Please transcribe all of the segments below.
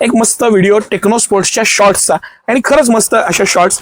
एक मस्त व्हिडिओ टेक्नोस्पोर्ट्सच्या शॉर्ट्सचा आणि खरंच मस्त अशा शॉर्ट्स.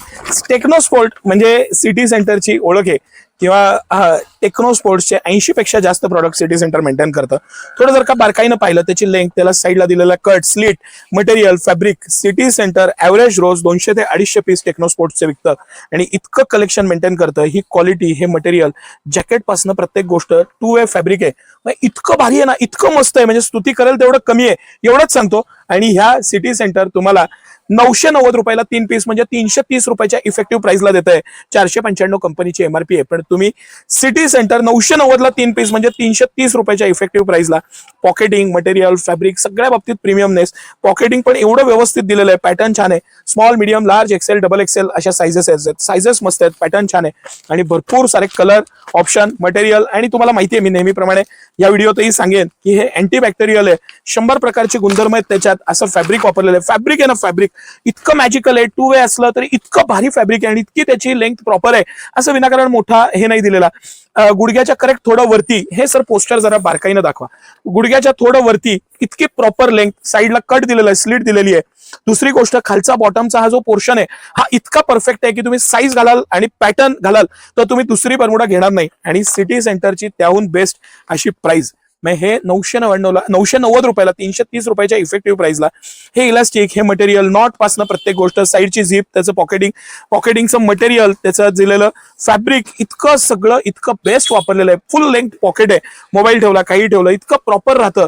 टेक्नोस्पोर्ट म्हणजे सिटी सेंटरची ओळख आहे किंवा टेक्नोस्पोर्ट्सचे 80 पेक्षा जास्त प्रॉडक्ट सिटी सेंटर मेंटेन करतं. थोडं जर का बारकाईनं पाहिलं त्याची लेंथ, त्याला साईडला दिलेला cut, slit, material, fabric, city centre average रोज 200 ते 250 पीस टेक्नोस्पोर्ट्सचे विकतं आणि इतकं कलेक्शन मेंटेन करतं. ही क्वालिटी, हे मटेरियल, जॅकेटपासून प्रत्येक गोष्ट 2 वे फॅब्रिक आहे. इतकं भारी आहे ना, इतकं मस्त आहे, म्हणजे स्तुती करेल तेवढं कमी आहे, एवढंच सांगतो. आणि ह्या सिटी सेंटर तुम्हाला 990 रुपयाला 3 पीस म्हणजे 330 रुपयाच्या इफेक्टिव्ह प्राइसला देत आहे. 495 कंपनीची एमआरपी आहे, पण तुम्ही सिटी सेंटर 990 ला 3 पीस म्हणजे 330 रुपयाच्या इफेक्टिव्ह प्राइसला. पॉकेटिंग, मटेरियल, फॅब्रिक सगळ्या बाबतीत प्रीमियमनेस. पॉकेटिंग पण एवढं व्यवस्थित दिलेलं आहे. पॅटर्न छान आहे. Small, medium, large, XL, double XL अशा सायझेस आहेत. सायझेस मस्त आहेत, पॅटर्न छान आहे आणि भरपूर सारे कलर ऑप्शन, मटेरियल. आणि तुम्हाला माहिती आहे, मी नेहमीप्रमाणे या व्हिडिओतही सांगेन की हे अँटीबॅक्टेरियल आहे. 100 प्रकारचे गुणधर्म आहेत त्याच्यात. असं फॅब्रिक वापरलेलं आहे. फॅब्रिक आहे ना, फॅब्रिक इतकं मॅजिकल आहे. 2 वे असलं तरी इतकं भारी फॅब्रिक आहे आणि इतकी त्याची लेंथ प्रॉपर आहे. असं विनाकारण मोठा हे नाही दिलेला. गुडघ्याच्या करेक्ट थोडं वरती, हे सर पोस्टर जरा बारकाईनं दाखवा. गुडघ्याच्या थोडं वरती इतकी प्रॉपर लेंथ, साईडला कट दिलेला आहे, स्लीट दिलेली आहे. दुसरी गोष्ट, खालचा बॉटमचा हा जो पोर्शन आहे हा इतका परफेक्ट आहे की तुम्ही साईज घालाल आणि पॅटर्न घालाल तर तुम्ही दुसरी बरमुडा घेणार नाही. आणि सिटी सेंटरची त्याहून बेस्ट अशी प्राइस. हे 990 रुपयाला 330 रुपयाच्या इफेक्टिव्ह प्राइसला हे इलास्टिक, हे मटेरियल, नॉट पासनं प्रत्येक गोष्ट, साईडची झीप, त्याचं पॉकेटिंगचं मटेरियल, त्याचं दिलेलं फॅब्रिक, इतकं सगळं इतकं बेस्ट वापरलेलं आहे. फुल लेंथ पॉकेट आहे. मोबाईल ठेवला, काही ठेवलं, इतकं प्रॉपर राहतं.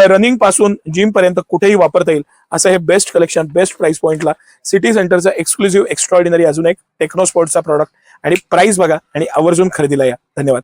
रनिंग पासून जिम पर्यंत कुठेही वापरता येईल असं हे बेस्ट कलेक्शन, बेस्ट प्राइस पॉइंटला. सिटी सेंटरचा एक्सक्लुझिव्ह एक्स्ट्रॉर्डिनरी अजून एक टेक्नोस्पोर्ट्सचा प्रॉडक्ट आणि प्राइस बघा आणि आवर्जून खरेदीला या. धन्यवाद.